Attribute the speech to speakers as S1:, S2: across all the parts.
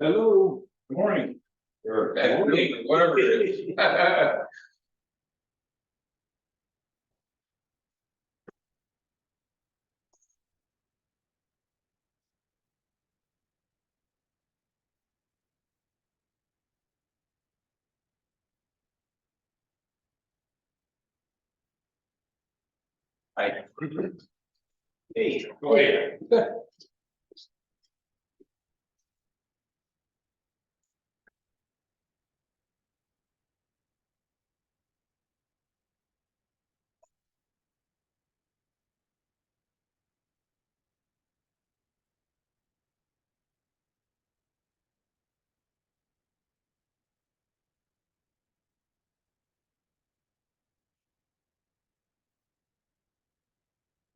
S1: Hello. Good morning. Or afternoon, whatever it is. Hi. Hey, go ahead.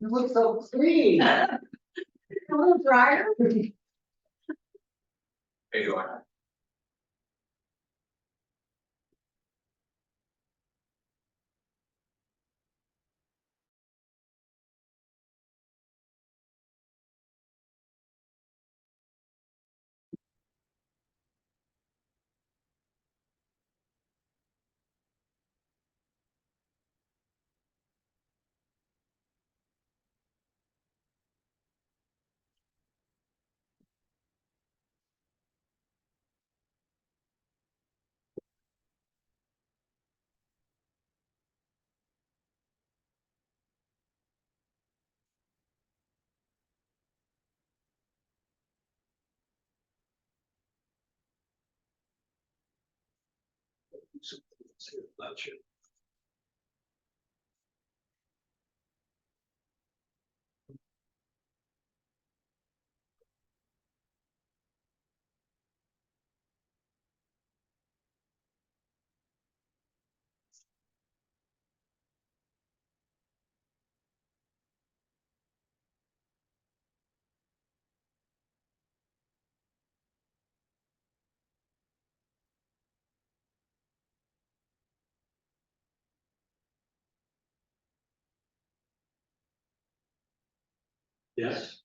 S2: You look so clean. A little drier.
S1: How you doing? Not sure. Yes.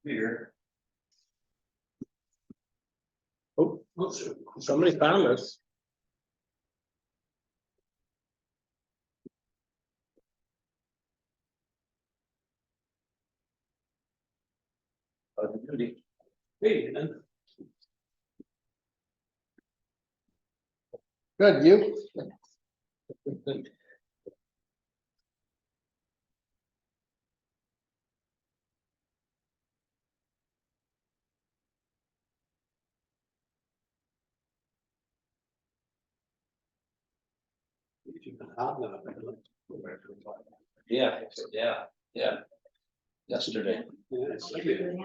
S1: Here.
S3: Oh, somebody found us.
S1: Hey, man.
S3: Good, you?
S1: Yeah. Yesterday.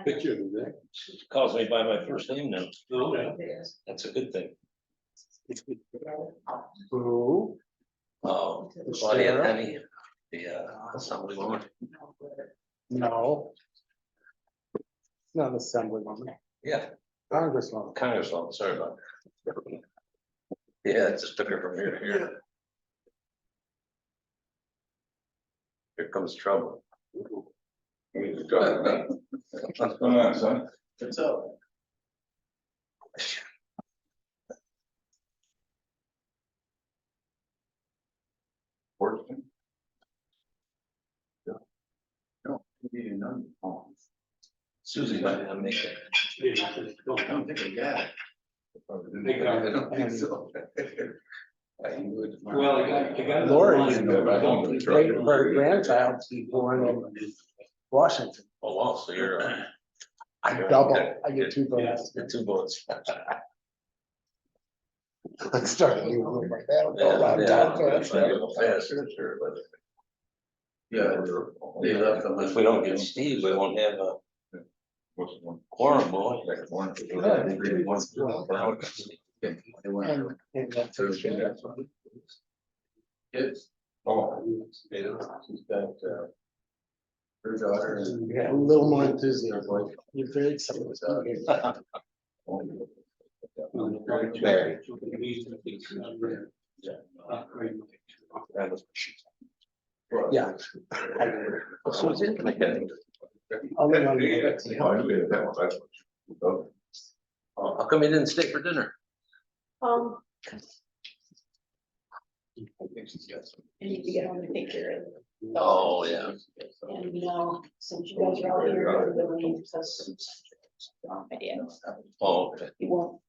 S3: Picture of that.
S1: Calls me by my first name now.
S3: Oh, yeah.
S1: That's a good thing.
S3: Who?
S1: Oh,
S3: The
S1: Claudia
S3: sheriff?
S1: Penny, the assemblywoman.
S3: No. Not assemblywoman,
S1: Yeah,
S3: congresswoman.
S1: Congresswoman, sorry about that. Yeah, it just took her from here to here. Here comes trouble. What's going on, son? What's up? Working. No, you need none. Susie might not make it. I don't think I got it. I don't think so. Well, I got.
S3: Lori's
S1: Great
S3: great her grandchild to be born in Washington.
S1: Oh, wow, so you're.
S3: I double, I get two votes.
S1: The two votes.
S3: Let's start a new one like that. Go around town fast.
S1: Yeah, they left them. If we don't get Steve, we won't have a. Quorum, boy.
S3: And that's a shame.
S1: Kids. Oh. She's got, her daughter and.
S3: Yeah, a little more enthusiasm. You're very excited.
S1: Barry.
S4: Upgrade.
S3: Yeah.
S1: So it's in like that.
S3: I'll let you
S1: How come you didn't stay for dinner?
S2: I need to get home and take care of it.
S1: Oh, yeah.
S2: And, since you guys are all here, I'm really because my dad,
S1: Oh, okay.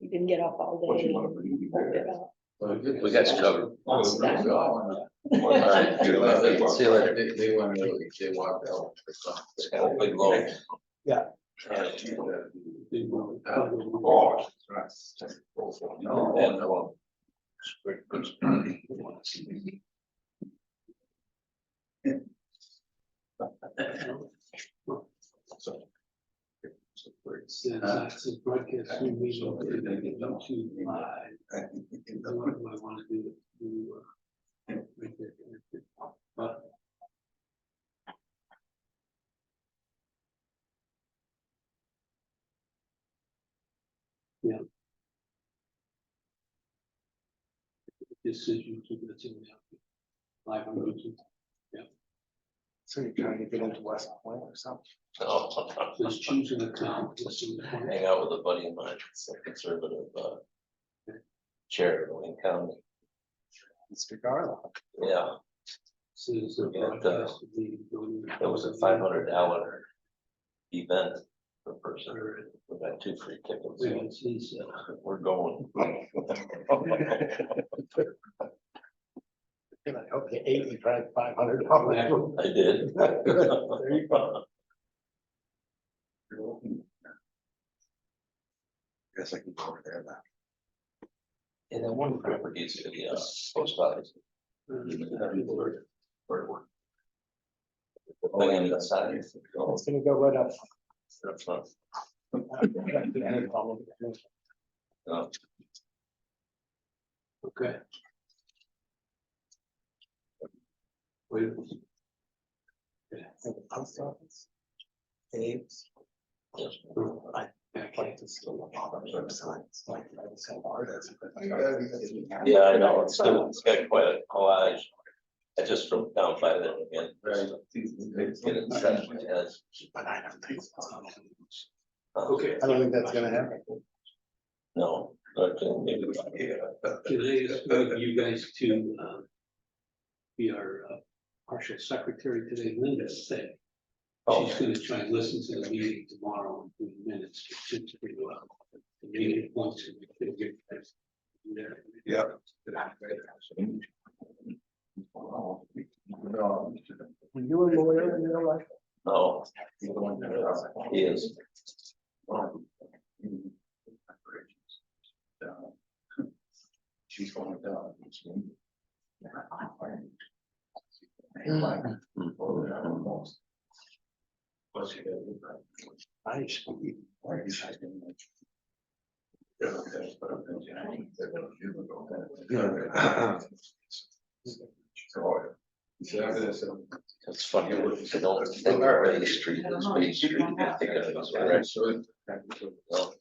S2: he didn't get up all day. and worked it out.
S1: We got you covered. All right. See you later.
S5: They walked out.
S1: It's got a big load.
S3: Yeah.
S1: No.
S4: It's a broadcast Zoom meeting, they get them to live. What do I want to do? Right there, connected. But yeah. Decision to that's in the 500.
S3: So you're trying to get into West Point or something?
S1: No.
S4: Just choosing a account.
S1: Hang out with a buddy of mine, it's a conservative, chair of Wayne County.
S3: Mr. Garlow.
S1: Yeah,
S4: Says the
S1: Yeah,
S4: broadcast of the.
S1: it was a $500 event per person. We got 2 free tickets.
S4: Yeah, it's his,
S1: We're going.
S3: Okay, 80, right, $500.
S1: I did.
S3: There you go.
S5: Guess I can go over there now.
S1: And then one property to the post office. Thing on the side.
S3: It's gonna go right up.
S1: That's fun.
S3: Any problem.
S4: okay. Wait.
S3: Post office. Dave's.
S1: Yes.
S3: I'd like to see a lot of websites, like I was saying, artists.
S1: Yeah, I know, it's got quite a collage. I just from down by there again. Get it set in my head.
S3: But I don't think it's on.
S4: Okay.
S3: I don't think that's gonna happen.
S1: No, but maybe.
S4: Can I ask you guys to be our partial secretary today, Linda said. She's gonna try and listen to the meeting tomorrow and do the minutes. It's pretty well. The meeting points.
S5: Yeah.
S3: Were you a lawyer in your life?
S1: No, he is.
S5: She's going down.
S3: I should be.
S1: It's funny, if you don't think of Bay Street as Bay Street, you think of it as Red. No.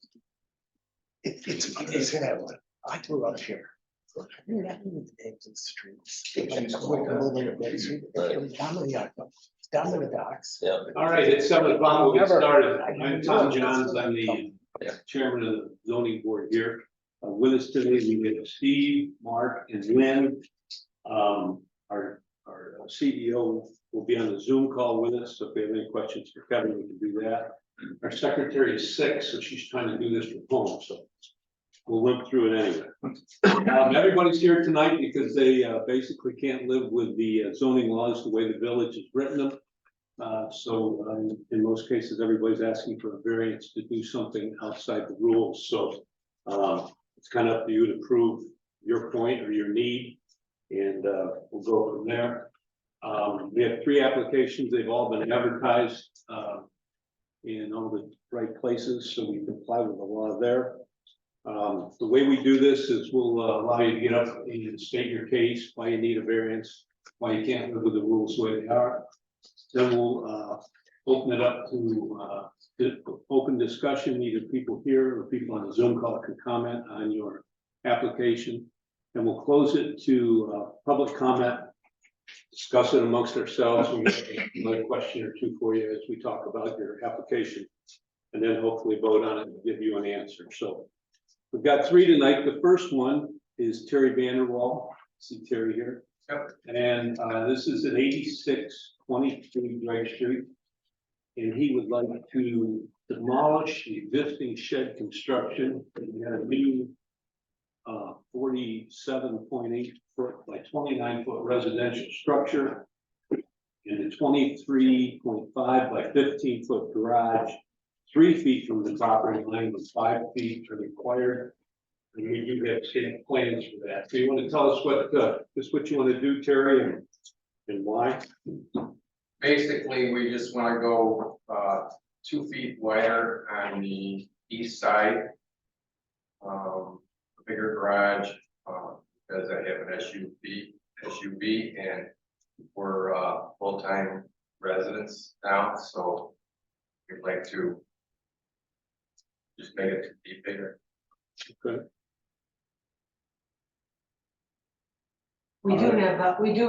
S3: It's funny to say that one. I grew up here. I knew that in the names of the streets. Down to the yard, down to the docks.
S1: Yeah.
S4: All right, it's 7:00, we'll get
S3: Never-
S4: started.
S3: I
S4: I'm
S3: never-
S4: Tom Johns, I'm the
S1: Yeah.
S4: chairman of the zoning board here. With us today, we have Steve, Mark, and Lynn. Our CEO will be on the Zoom call with us, so if we have any questions for Kevin, we can do that. Our secretary is sick, so she's trying to do this from home, so we'll limp through it anyway. Everybody's here tonight because they basically can't live with the zoning laws the way the village has written them. In most cases, everybody's asking for a variance to do something outside the rules, so it's kind of up to you to prove your point or your need, and we'll go from there. We have 3 applications, they've all been advertised in all the right places, so we comply with the law there. The way we do this is we'll allow you to get up and state your case, why you need a variance, why you can't live with the rules the way they are. Then we'll open it up to open discussion, either people here or people on the Zoom call can comment on your application. And we'll close it to public comment. Discuss it amongst ourselves. We'll get another question or two for you as we talk about your application. And then hopefully vote on it and give you an answer. So we've got three tonight. The first one is Terry Vanderwall. See Terry here.
S1: Yep.
S4: And this is at 8623 Drake Street. And he would like to demolish the existing shed construction and have a new 47.8 foot by 29 foot residential structure and a 23.5 by 15 foot garage, 3 feet from the property line, with 5 feet are required. And we do have state plans for that. So you want to tell us what you want to do, Terry, and why?
S1: Basically, we just want to go 2 feet wider on the east side. A bigger garage, because I have an SUV, and we're full-time residents now, so we'd like to just make it 2 feet bigger.
S4: Okay.
S2: We do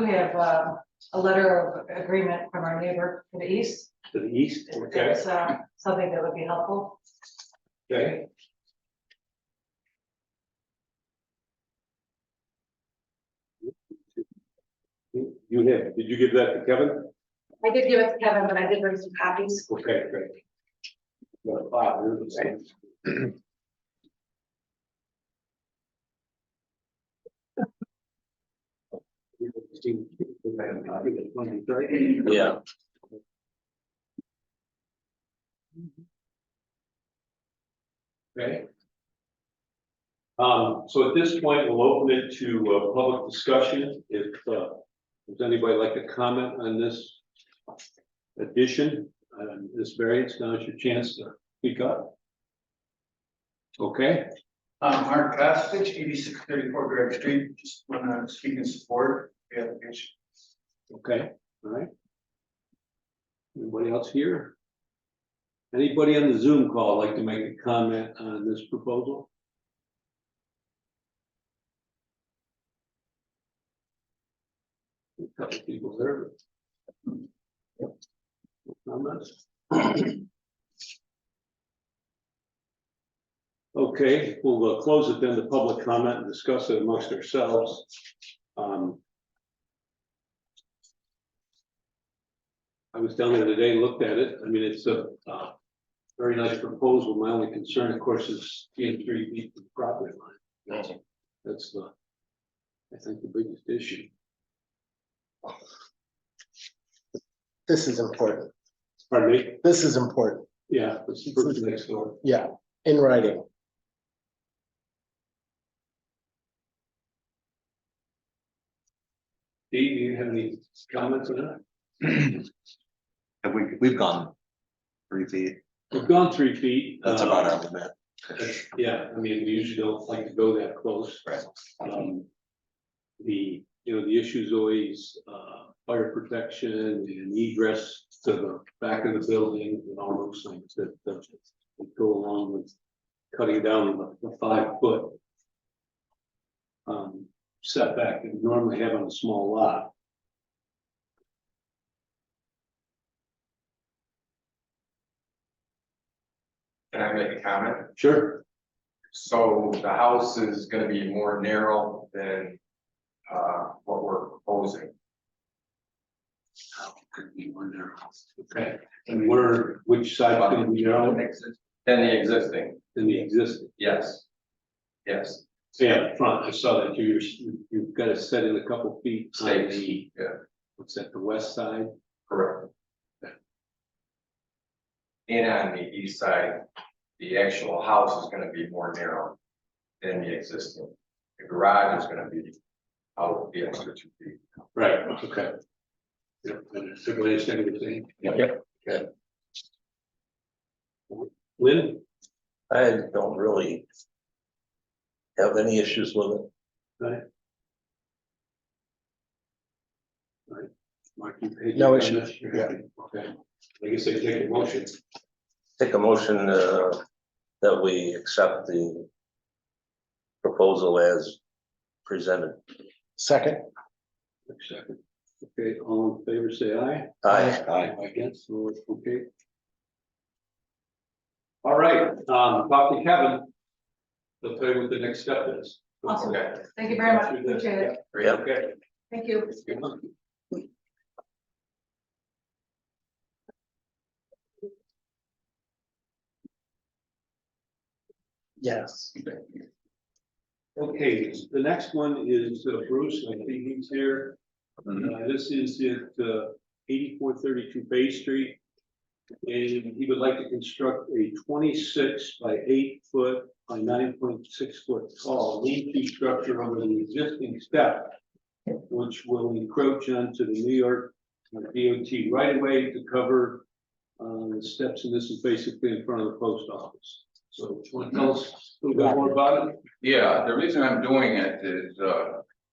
S2: have a letter of agreement from our neighbor to the east.
S4: To the east, okay,
S2: It's something that would be helpful.
S4: okay. Did you give that to Kevin?
S2: I did give it to Kevin, but I did bring some copies.
S4: Okay, great. Wow, they're the same.
S5: Yeah.
S4: Okay. So at this point, we'll open it to public discussion. If does anybody like to comment on this addition, this variance, now is your chance to speak up. Okay,
S3: Mark Kostic, 8634 Greg Street, just want to speak in support of the application.
S4: okay, all right. Anybody else here? Anybody on the Zoom call like to make a comment on this proposal? A couple people there. Yep. Comments? Okay, we'll close it then to public comment and discuss it amongst ourselves. I was down there today and looked at it. I mean, it's a very nice proposal. My only concern, of course, is being 3 feet from the property line. That's I think the biggest issue.
S3: This is important.
S4: Pardon me?
S3: This is important.
S4: Yeah, this is person next door.
S3: Yeah, in writing.
S4: Steve, do you have any comments on that?
S5: Have we've gone 3 feet,
S4: We've gone 3 feet.
S5: that's about our limit.
S4: Yeah, I mean, we usually don't like to go that close.
S5: Right.
S4: The issue is always fire protection and egress to the back of the building and all those things that go along with cutting down the 5 foot setback that we normally have on a small lot.
S1: Can I make a comment?
S4: Sure.
S1: So the house is gonna be more narrow than what we're proposing.
S4: Could be one there. Okay, and which side is gonna be narrower
S1: Than the existing,
S4: than the existing?
S1: yes. Yes,
S4: Yeah, front, I saw that you've got it set in a couple feet on
S1: Stakes,
S4: the,
S1: yeah.
S4: what's that, the west side?
S1: correct. And on the east side, the actual house is gonna be more narrow than the existing. The garage is gonna be out the extra 2 feet.
S4: Right, okay. Yeah, everybody understand what you're saying?
S1: Yep.
S4: Lynn?
S5: I don't really have any issues with it.
S4: Right. Right. Mark, you paid
S3: No
S4: your
S3: issue.
S4: comments? You're happy? Okay. I guess I can take a motion.
S5: Take a motion that we accept the proposal as presented.
S3: Second.
S4: Second. Okay, all in favor, say aye.
S5: Aye.
S4: Against, so it's okay. All right, talk to Kevin. They'll tell you what the next step is.
S2: Awesome.
S1: Okay.
S2: Thank you very much, appreciate it,
S5: Yep.
S4: Okay.
S2: thank you.
S3: Yes.
S4: Okay, the next one is Bruce, I think he's here. This is at 8432 Bay Street. And he would like to construct a 26 by 8 foot by 9.6 foot tall lean-to structure over the existing step, which will encroach onto the New York DOT right away to cover the steps, and this is basically in front of the post office. So, do you want to tell us a little bit more about it?
S6: Yeah, the reason I'm doing it is,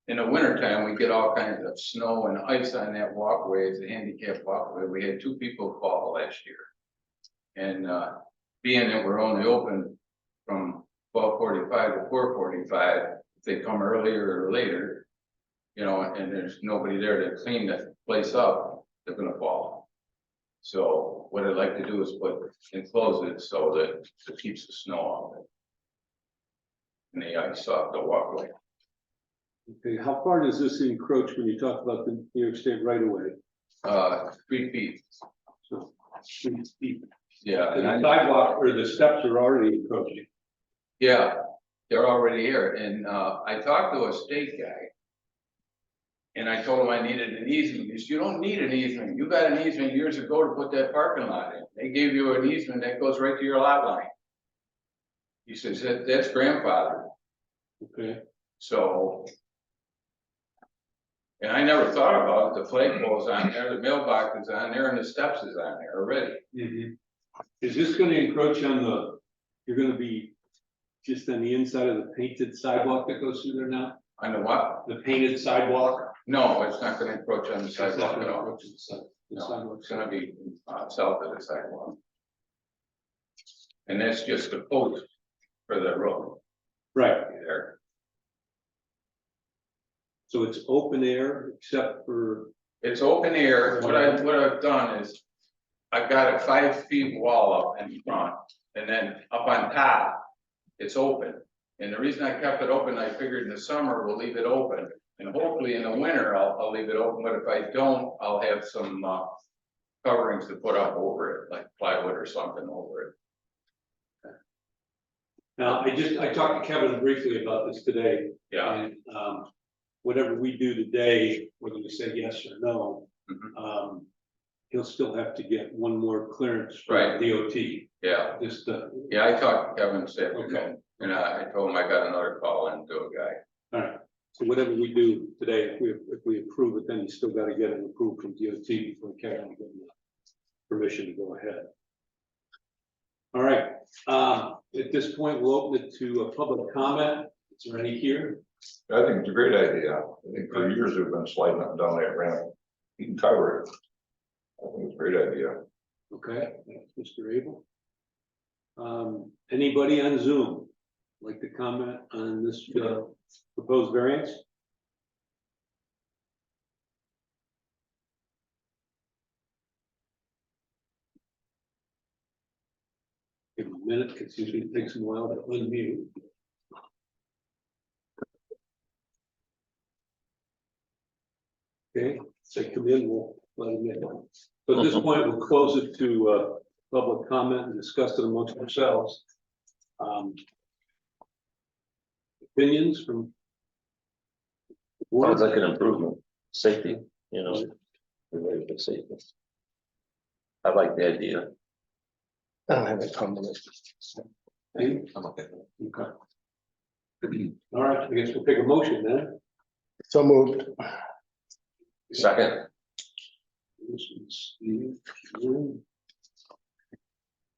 S6: in the wintertime, we get all kinds of snow and ice on that walkway, it's a handicap walkway, we had 2 people fall last year. And, being that we're only open from 12:45 to 4:45, if they come earlier or later, you know, and there's nobody there to clean the place up, they're gonna fall. So what I'd like to do is enclose it so that it keeps the snow off it. And the ice off the walkway.
S4: Okay, how far does this encroach when you talk about the New York State right away?
S6: 3 feet,
S4: So, 3 feet.
S6: yeah,
S4: And
S6: and
S4: the
S6: I,
S4: sidewalk or the steps are already encroaching.
S6: yeah, they're already here, and, I talked to a state guy. And I told him I needed an easement, he said, you don't need an easement, you got an easement years ago to put that parking lot in, they gave you an easement that goes right to your lot line. He says, that's grandfather,
S4: Okay,
S6: so. And I never thought about it, the flagpole's on there, the mailbox is on there, and the steps is on there already.
S4: is this gonna encroach on you're gonna be just on the inside of the painted sidewalk that goes through there now?
S6: On the what?
S4: The painted sidewalk?
S6: No, it's not gonna encroach on the
S4: It's not
S6: sidewalk
S4: gonna
S6: at all.
S4: encroach on the side- the
S6: No,
S4: sidewalk.
S6: it's gonna be, south of the sidewalk. And that's just the post for the road
S4: Right,
S6: there.
S4: so it's open air except for,
S6: It's open air, what I've done is, I've got a 5 feet wall up in front, and then up on top, it's open. And the reason I kept it open, I figured in the summer we'll leave it open, and hopefully in the winter I'll leave it open, but if I don't, I'll have some, coverings to put up over it, like plywood or something over it.
S4: now, I talked to Kevin briefly about this today.
S6: Yeah,
S4: And, whatever we do today, whether we say yes or no,
S6: Mhm.
S4: he'll still have to get one more clearance from
S6: Right.
S4: DOT,
S6: yeah,
S4: just,
S6: yeah, I talked to Kevin this afternoon,
S4: Okay.
S6: and I told him I got another call in to a guy.
S4: all right. So whatever we do today, if we approve it, then you still gotta get it approved from DOT before Kevin can give them permission to go ahead. All right, at this point, we'll open it to a public comment. Is there any here?
S7: I think it's a great idea. I think for years we've been sliding up and down that ramp. You can cover it. I think it's a great idea.
S4: Okay, Mr. Abel. Anybody on Zoom like to comment on this proposed variance? Give them a minute, because usually it takes them a while to unmute. Okay, say come in, we'll let them in. So at this point, we'll close it to public comment and discuss it amongst ourselves. Opinions from?
S5: Sounds like an improvement, safety, you know. Related to safety. I like the idea.
S3: I don't have a comment.
S4: Okay. Okay. All right, I guess we'll take a motion then.
S3: So moved.
S5: Second.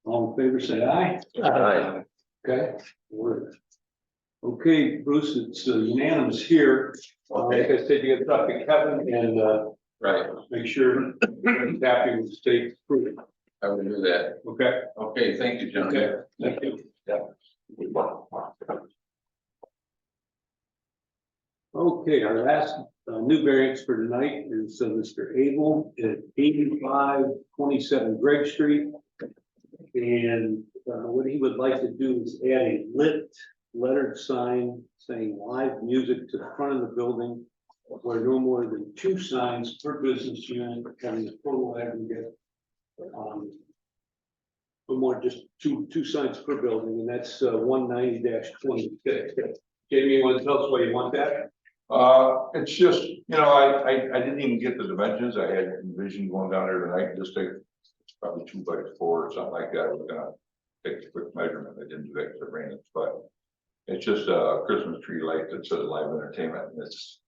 S4: All in favor, say aye.
S5: Aye.
S4: Okay. Word. Okay, Bruce, it's unanimous here. Like I said, you gotta talk to Kevin and
S6: Right,
S4: make sure he's happy with the state approval.
S6: I will do that.
S4: Okay?
S6: Okay, thank you, John.
S4: Okay, thank you. Okay, our last new variance for tonight is Mr. Abel at 8527 Greg Street. And what he would like to do is add a lit lettered sign saying live music to the front of the building, where no more than 2 signs per business unit having a total aggregate. No more, just two signs per building, and that's 190-26. Jamie, you want to tell us why you want that?
S7: It's just, I didn't even get the dimensions. I had envisioned going down there tonight, just take probably 2 by 4 or something like that. I was gonna take a quick measurement. I didn't do that because it rained, but it's just a Christmas tree light that says live entertainment. And it's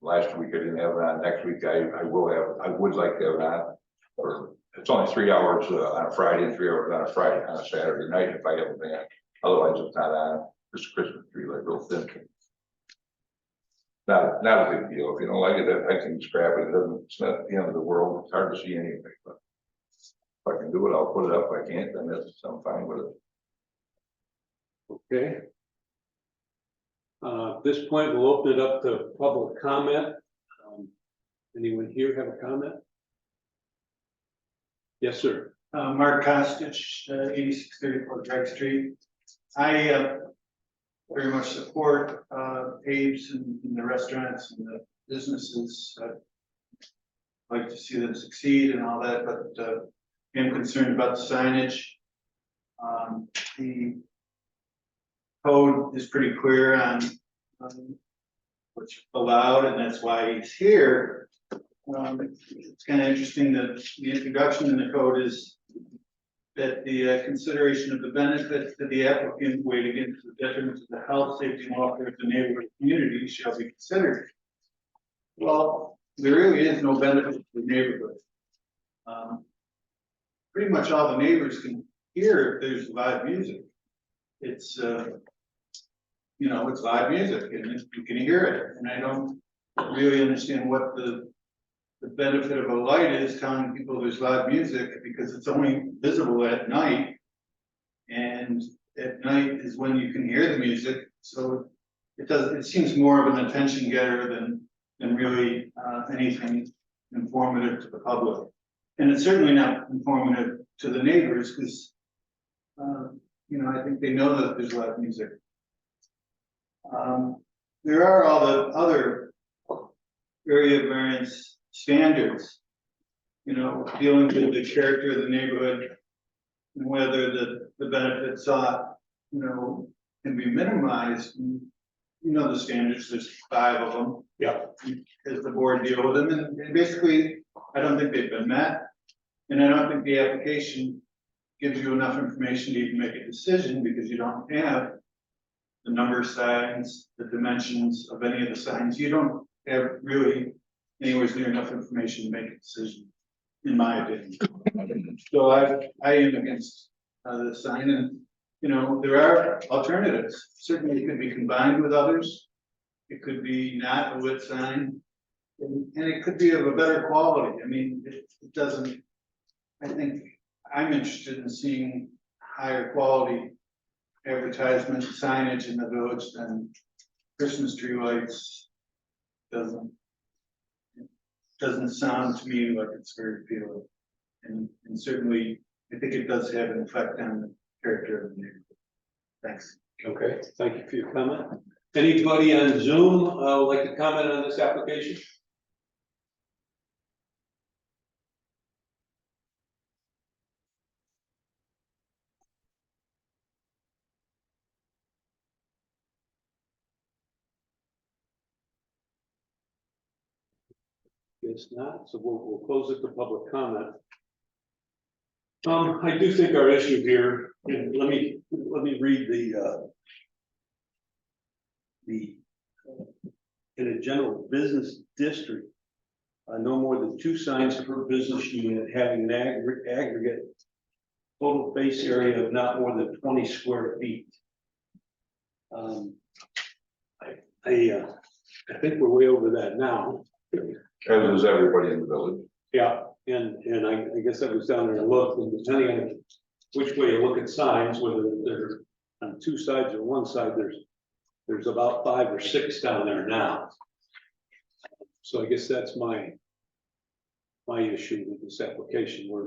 S7: last week I didn't have it on. Next week I would like to have it on. Or it's only 3 hours on a Friday and 3 hours on a Friday, on a Saturday night if I have a band. Otherwise it's not on. Just a Christmas tree light, real thin. Not a big deal. If you don't like it, I can scrap it. It's not the end of the world. It's hard to see anything, but if I can do it, I'll put it up. If I can't, then I'm fine with it.
S4: Okay. At this point, we'll open it up to public comment. Anyone here have a comment? Yes, sir.
S8: Mark Kostich, 8634 Drake Street. I very much support Abe's and the restaurants and the businesses. I'd like to see them succeed and all that, but I'm concerned about the signage. The code is pretty clear on what's allowed, and that's why he's here. It's kind of interesting that the introduction in the code is that the consideration of the benefits to the applicant weighed against the detriment to the health, safety, and welfare of the neighborhood community shall be considered. Well, there really is no benefit to the neighborhood. Pretty much all the neighbors can hear if there's live music. It's it's live music and you can hear it. And I don't really understand what the benefit of a light is telling people there's live music, because it's only visible at night. And at night is when you can hear the music. So it seems more of an attention getter than really anything informative to the public. And it's certainly not informative to the neighbors, because I think they know that there's live music. There are all the other area variance standards, dealing with the character of the neighborhood and whether the benefits sought, can be minimized. The standards, there's 5 of them.
S4: Yeah.
S8: As the board deal with them, and basically, I don't think they've been met. And I don't think the application gives you enough information to even make a decision, because you don't have the number of signs, the dimensions of any of the signs. You don't have really anywhere near enough information to make a decision, in my opinion. So I am against the sign, and there are alternatives. Certainly, it could be combined with others. It could be not a lit sign, and it could be of a better quality. I mean, it doesn't. I think I'm interested in seeing higher quality advertisement signage in the village than Christmas tree lights. Doesn't sound to me like it's very appealing, and certainly I think it does have an effect on the character of the neighborhood. Thanks.
S4: Okay, thank you for your comment. Anybody on Zoom would like to comment on this application? Guess not, so we'll close it to public comment. I do think our issue here, and let me read in a general business district, no more than 2 signs per business unit having an aggregate total face area of not more than 20 square feet. I think we're way over that now.
S7: As is everybody in the village.
S4: Yeah, and I guess I was down there and looked, and depending on which way you look at signs, whether they're on 2 sides or 1 side, there's about 5 or 6 down there now. So I guess that's my issue with this application, where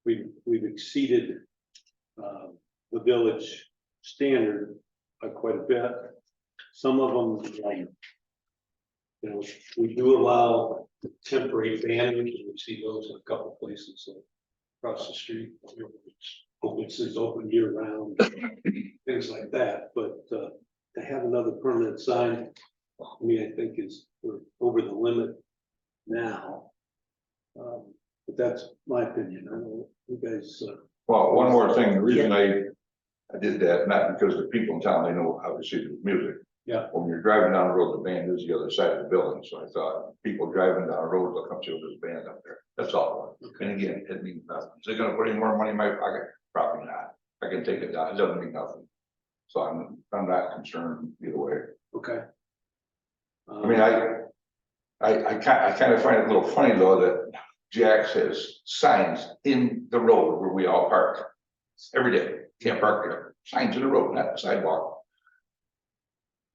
S4: we've exceeded the village standard by quite a bit. Some of them, like, you know, we do allow temporary banning, and we see those in a couple places across the street. It's open year round, things like that, but to have another permanent sign, I mean, I think we're over the limit now. But that's my opinion. I don't know, you guys,
S7: Well, one more thing, the reason I did that, not because the people in town, they know obviously the music.
S4: Yeah.
S7: When you're driving down the road, the band is the other side of the building, so I thought, people driving down the road, they'll come see this band up there, that's all. And again, it means nothing, is it gonna put any more money in my pocket? Probably not, I can take it down, it doesn't mean nothing. So I'm not concerned either way.
S4: okay.
S7: I mean, I kind of find it a little funny though that Jack's has signs in the road where we all park. Every day, can't park there, signs in the road, not the sidewalk.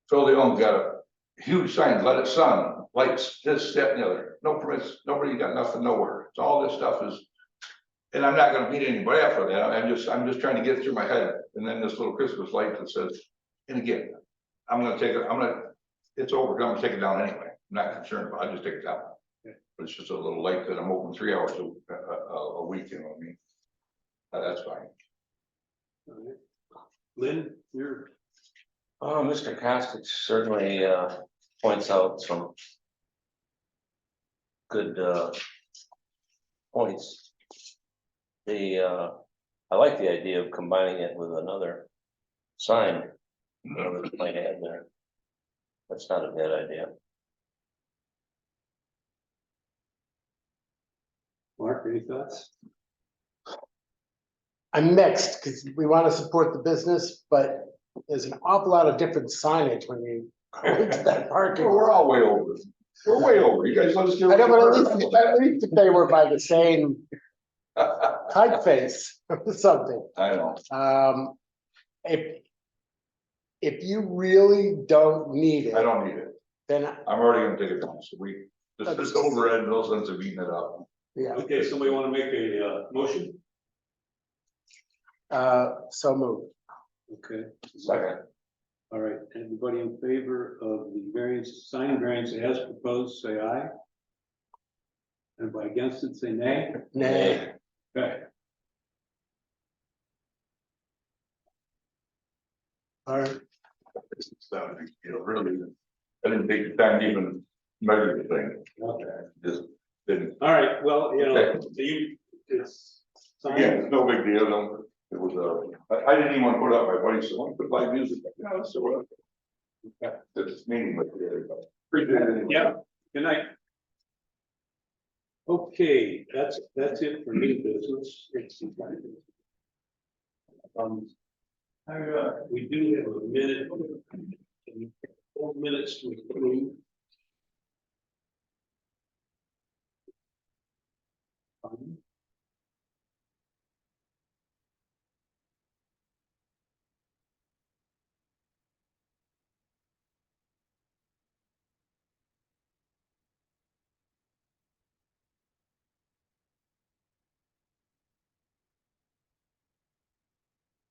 S7: Phil Leon got a huge sign, let it sun, lights, this, that, and the other, no permits, nobody got nothing nowhere, so all this stuff is. And I'm not gonna beat anybody up for that, I'm just trying to get through my head, and then this little Christmas light that says, and again, it's over, I'm gonna take it down anyway, I'm not concerned about it, I'll just take it down. But it's just a little light that I'm open 3 hours a week, you know what I mean? That's fine.
S4: All right. Lynn, you're,
S5: Oh, Mr. Costick certainly points out some good points. I like the idea of combining it with another sign, you know, that you might have there. That's not a bad idea.
S4: Mark, any thoughts?
S3: I'm mixed, because we want to support the business, but there's an awful lot of different signage when you go into that parking.
S7: Well, we're all way over, we're way over, you guys let us get.
S3: I know, but at least if they were by the same typeface or something.
S7: I know,
S3: If you really don't need
S7: I
S3: it,
S7: don't need it,
S3: then,
S7: I'm already gonna take it down, so this is overhead, no sense of eating it up.
S3: yeah,
S4: Okay, somebody want to make a motion?
S3: so moved.
S4: Okay.
S5: Second.
S4: All right, everybody in favor of the variance, sign variance as proposed, say aye. Anybody against it, say nay.
S3: Nay.
S4: Okay.
S3: All right.
S7: So, you know, really, I didn't take the time to even measure the thing,
S4: Okay.
S7: just didn't.
S4: All right, well, you know,
S7: Okay.
S4: it's.
S7: Again, it's no big deal, it was, I didn't even want to put up, my buddy said, "Well, put live music." No, so what? It's meaningless, really, but appreciate it. anyway.
S4: Yeah, good night. Okay, that's it for new business. We do have a minute. 4 minutes to approve.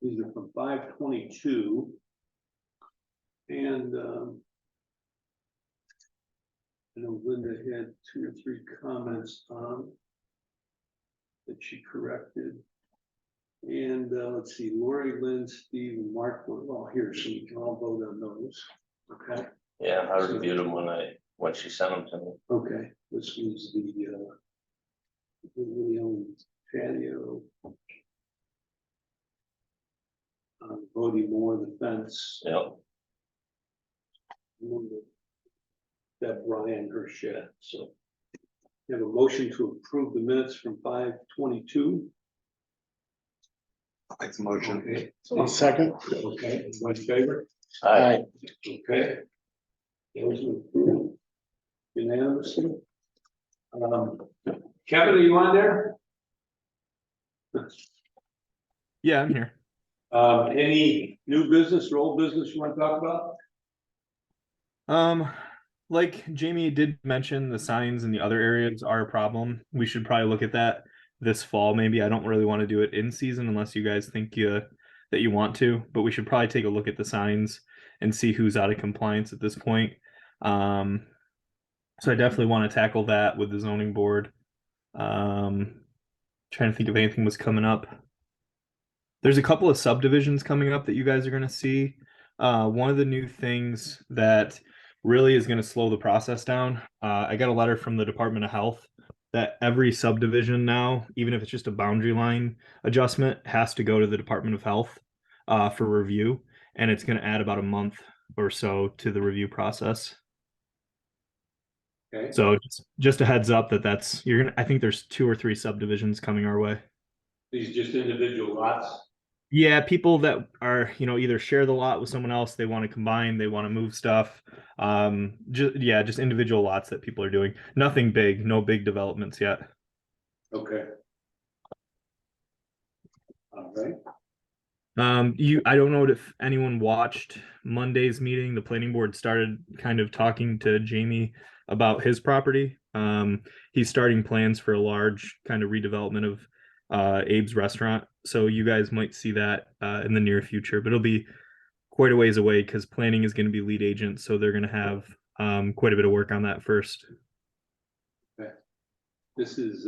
S4: These are from 5/22. And I know Linda had 2 or 3 comments on that she corrected. And let's see, Lori, Lynn, Steve, and Mark were all here, so we can all vote on those. Okay,
S5: Yeah, I reviewed them when she sent them to me.
S4: okay, this was the patio. Voting more the fence.
S5: Yeah.
S4: That Brian her shed, so. We have a motion to approve the minutes from 5/22.
S3: Make the motion.
S4: Okay.
S3: Second.
S4: Okay, my favor,
S5: Aye.
S4: okay. Those are approved unanimously. Kevin, are you on there?
S9: Yeah, I'm here.
S4: Any new business or old business you want to talk about?
S9: like Jamie did mention, the signs in the other areas are a problem. We should probably look at that this fall, maybe. I don't really want to do it in season unless you guys think that you want to, but we should probably take a look at the signs and see who's out of compliance at this point. So I definitely want to tackle that with the zoning board. Trying to think if anything was coming up. There's a couple of subdivisions coming up that you guys are going to see. One of the new things that really is going to slow the process down. I got a letter from the Department of Health that every subdivision now, even if it's just a boundary line adjustment, has to go to the Department of Health for review, and it's going to add about a month or so to the review process.
S4: Okay,
S9: So just a heads up that's you're gonna. I think there's 2 or 3 subdivisions coming our way.
S4: these just individual lots.
S9: Yeah, people that are, either share the lot with someone else, they want to combine, they want to move stuff. Just individual lots that people are doing. Nothing big, no big developments yet.
S4: Okay. All right.
S9: I don't know if anyone watched Monday's meeting. The planning board started kind of talking to Jamie about his property. He's starting plans for a large kind of redevelopment of Abe's restaurant. So you guys might see that in the near future, but it'll be quite a ways away because planning is going to be lead agent. So they're going to have quite a bit of work on that first.
S4: This is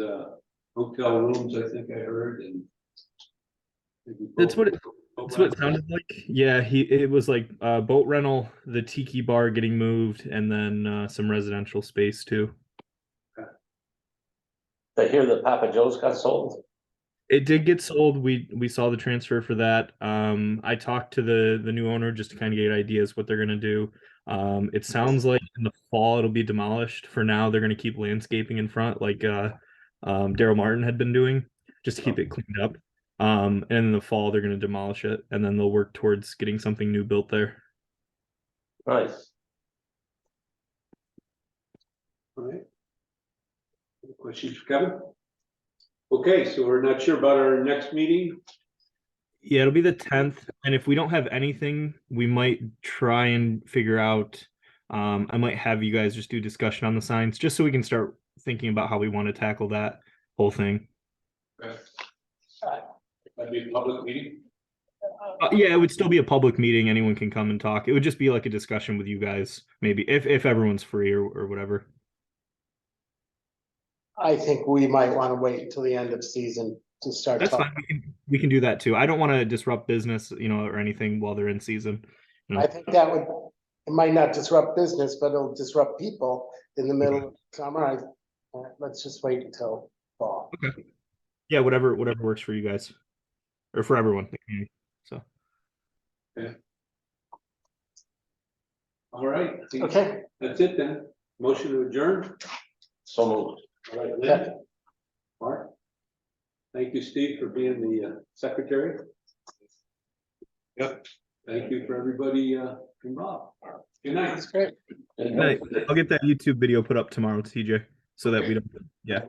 S4: hotel rooms, I think I heard, and
S9: That's what it sounded like. Yeah, it was like boat rental, the tiki bar getting moved, and then some residential space too.
S5: I hear that Papa Joe's got sold.
S9: It did get sold. We saw the transfer for that. I talked to the new owner just to kind of get ideas what they're gonna do. It sounds like in the fall it'll be demolished. For now, they're gonna keep landscaping in front, like Daryl Martin had been doing, just to keep it cleaned up. And in the fall they're gonna demolish it, and then they'll work towards getting something new built there.
S5: Nice.
S4: all right. Any questions for Kevin? Okay, so we're not sure about our next meeting.
S9: Yeah, it'll be the 10th, and if we don't have anything, we might try and figure out. I might have you guys just do discussion on the signs, just so we can start thinking about how we want to tackle that whole thing.
S4: That'd be a public meeting.
S9: Yeah, it would still be a public meeting. Anyone can come and talk. It would just be like a discussion with you guys, maybe if everyone's free or whatever.
S3: I think we might want to wait until the end of season to start
S9: That's
S3: talking.
S9: fine. We can do that too. I don't want to disrupt business, or anything while they're in season.
S3: I think that would, it might not disrupt business, but it'll disrupt people in the middle of summer. Let's just wait until fall.
S9: Okay. Yeah, whatever works for you guys, or for everyone. So.
S4: All right. I think
S3: Okay,
S4: That's it then. Motion to adjourn.
S5: So moved.
S4: All right, Lynn. Mark. Thank you, Steve, for being the secretary.
S9: Yep.
S4: Thank you for everybody involved. Good night.
S3: that's great.
S9: I'll get that YouTube video put up tomorrow, TJ, so that we don't. Yeah.